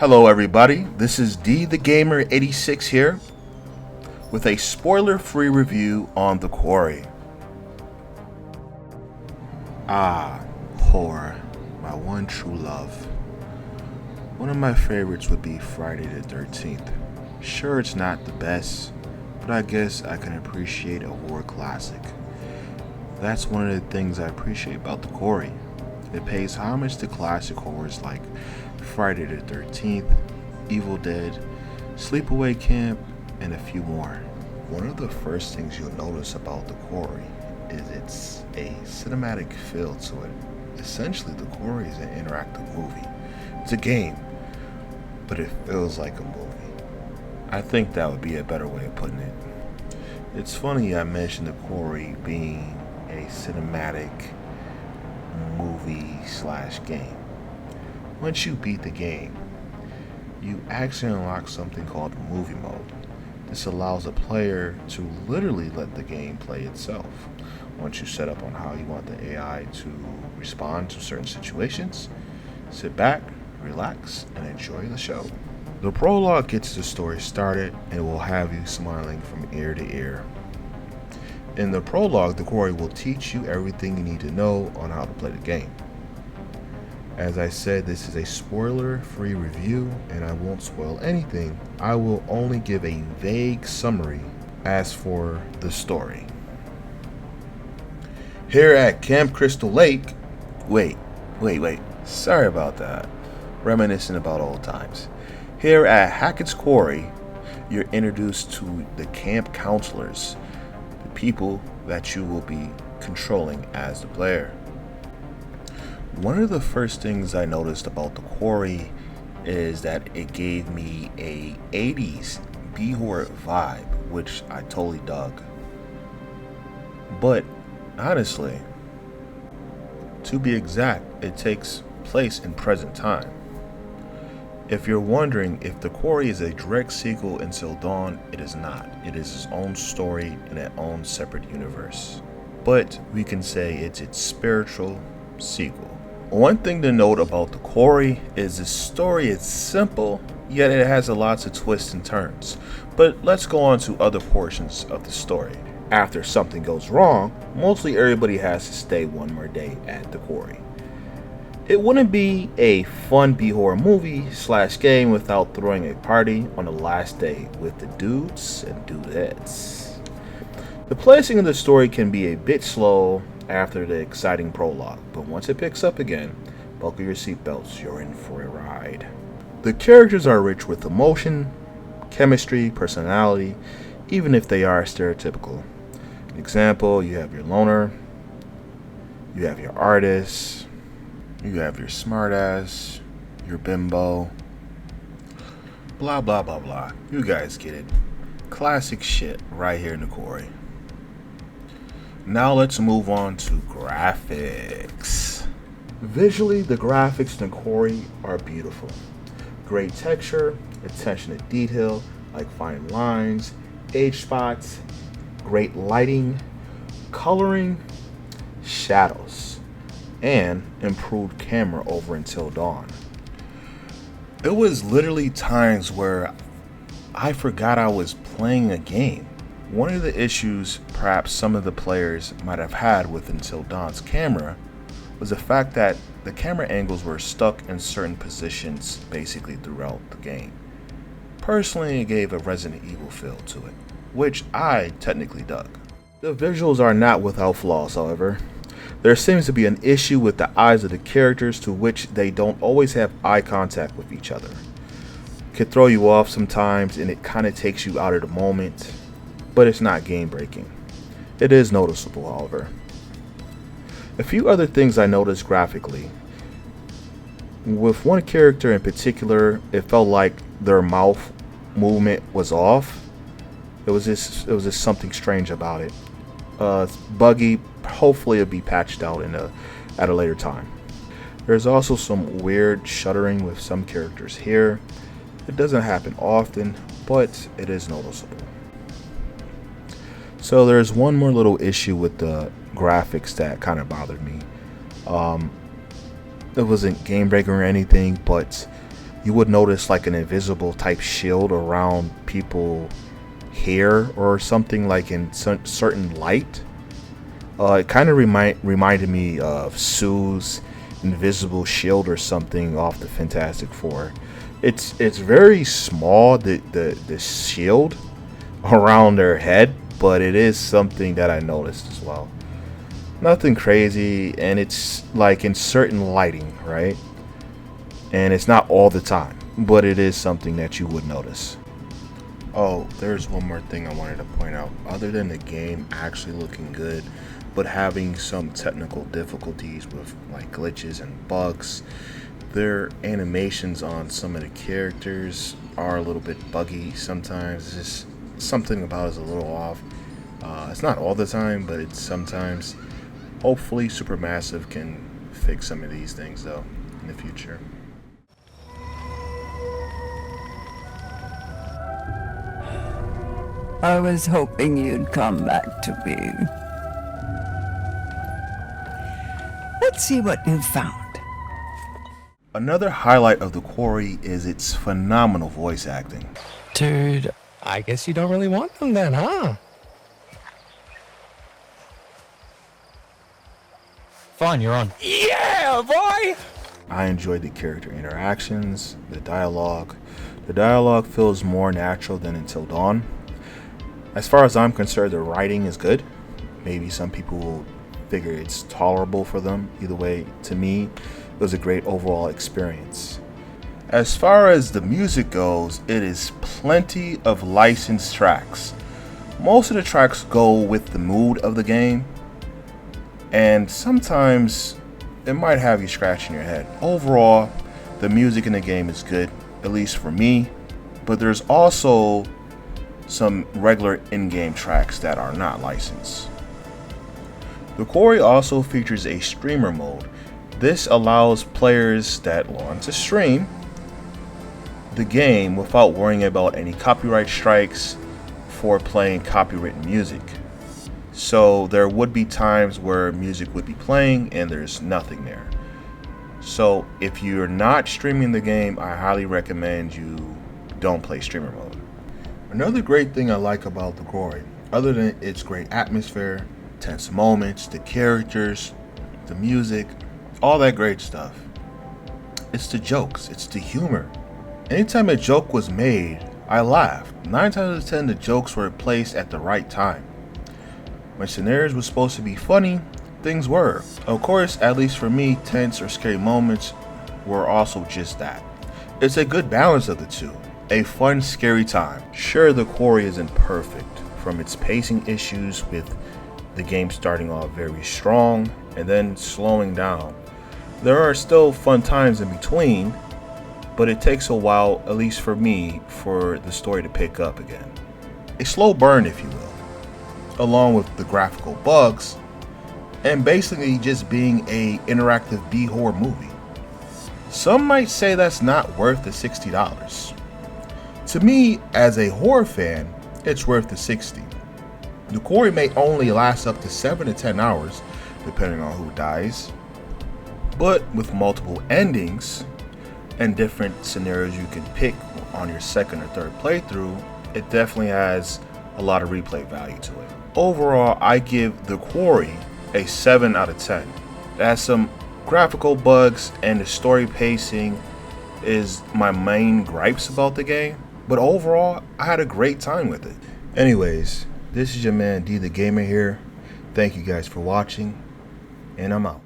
Hello everybody, this is D the Gamer 86 here with a spoiler-free review on The Quarry. Horror, my one true love. One of my favorites would be Friday the 13th. Sure, it's not the best, but I guess I can appreciate a horror classic. That's one of the things I appreciate about The Quarry. It pays homage to classic horrors like Friday the 13th, Evil Dead, Sleepaway Camp, and a few more. One of the first things you'll notice about The Quarry is it's a cinematic feel to it. Essentially, The Quarry is an interactive movie. It's a game, but it feels like a movie. I think that would be a better way of putting it. It's funny I mentioned The Quarry being a cinematic movie/game. Once you beat the game, you actually unlock something called movie mode. This allows a player to literally let the game play itself. Once you set up on how you want the AI to respond to certain situations, sit back, relax, and enjoy the show. The prologue gets the story started and will have you smiling from ear to ear. In the prologue, The Quarry will teach you everything you need to know on how to play the game. As I said, this is a spoiler-free review, and I won't spoil anything. I will only give a vague summary as for the story. Here at Camp Crystal Lake, wait, sorry about that. Reminiscing about old times. Here at Hackett's Quarry, you're introduced to the camp counselors, the people that you will be controlling as the player. One of the first things I noticed about The Quarry is that it gave me a 80s B-horror vibe, which I totally dug. But honestly, to be exact, it takes place in present time. If you're wondering if The Quarry is a direct sequel Until Dawn, it is not. It is its own story in its own separate universe. But we can say it's its spiritual sequel. One thing to note about The Quarry is the story is simple, yet it has lots of twists and turns. But let's go on to other portions of the story. After something goes wrong, mostly everybody has to stay one more day at The Quarry. It wouldn't be a fun B-horror movie/game without throwing a party on the last day with the dudes and dudettes. The placing of the story can be a bit slow after the exciting prologue, but once it picks up again, buckle your seatbelts, you're in for a ride. The characters are rich with emotion, chemistry, personality, even if they are stereotypical. Example, you have your loner, you have your artist, you have your smartass, your bimbo, blah blah blah blah. You guys get it. Classic shit right here in The Quarry. Now let's move on to graphics. Visually, the graphics in The Quarry are beautiful. Great texture, attention to detail like fine lines, age spots, great lighting, coloring, shadows, and improved camera over Until Dawn. It was literally times where I forgot I was playing a game. One of the issues perhaps some of the players might have had with Until Dawn's camera was the fact that the camera angles were stuck in certain positions basically throughout the game. Personally, it gave a Resident Evil feel to it, which I technically dug. The visuals are not without flaws, however. There seems to be an issue with the eyes of the characters, to which they don't always have eye contact with each other. It could throw you off sometimes, and it kind of takes you out of the moment. But it's not game breaking. It is noticeable, however. A few other things I noticed graphically. With one character in particular, it felt like their mouth movement was off. It was just something strange about it. It's buggy. Hopefully it'll be patched out at a later time. There's also some weird shuddering with some characters here. It doesn't happen often, but it is noticeable. So there's one more little issue with the graphics that kind of bothered me. It wasn't game breaking or anything, but you would notice like an invisible type shield around people hair or something, like in certain light. It kind of reminded me of Sue's invisible shield or something off the Fantastic Four. It's very small, the shield around their head, but it is something that I noticed as well. Nothing crazy, and it's like in certain lighting, right? And it's not all the time, but it is something that you would notice. Oh, there's one more thing I wanted to point out. Other than the game actually looking good, but having some technical difficulties with like glitches and bugs, their animations on some of the characters are a little bit buggy sometimes. It's just something about it's a little off. It's not all the time, but it's sometimes. Hopefully Supermassive can fix some of these things though in the future. I was hoping you'd come back to me. Let's see what you found. Another highlight of the Quarry is its phenomenal voice acting. Dude, I guess you don't really want them then, huh? Fine, you're on. Yeah, boy! I enjoyed the character interactions, the dialogue. The dialogue feels more natural than Until Dawn. As far as I'm concerned, the writing is good. Maybe some people will figure it's tolerable for them. Either way, to me, it was a great overall experience. As far as the music goes, it is plenty of licensed tracks. Most of the tracks go with the mood of the game, and sometimes it might have you scratching your head. Overall, the music in the game is good, at least for me, but there's also some regular in-game tracks that are not licensed. The Quarry also features a streamer mode. This allows players that want to stream the game without worrying about any copyright strikes for playing copywritten music. So there would be times where music would be playing and there's nothing there. So if you're not streaming the game, I highly recommend you don't play streamer mode. Another great thing I like about the Quarry, other than its great atmosphere, tense moments, the characters, the music, all that great stuff, it's the jokes, it's the humor. Anytime a joke was made, I laughed. 9 times out of 10, the jokes were placed at the right time. When scenarios were supposed to be funny, things were. Of course, at least for me, tense or scary moments were also just that. It's a good balance of the two. A fun, scary time. Sure, the Quarry isn't perfect, from its pacing issues with the game starting off very strong and then slowing down. There are still fun times in between, but it takes a while, at least for me, for the story to pick up again. A slow burn, if you will, along with the graphical bugs, and basically just being a interactive B-horror movie. Some might say that's not worth the $60. To me, as a horror fan, it's worth the $60. The Quarry may only last up to 7 to 10 hours, depending on who dies, but with multiple endings and different scenarios you can pick on your second or third playthrough, it definitely has a lot of replay value to it. Overall, I give The Quarry a 7 out of 10. It has some graphical bugs and the story pacing is my main gripes about the game, but overall, I had a great time with it. Anyways, this is your man D the Gamer here. Thank you guys for watching, and I'm out.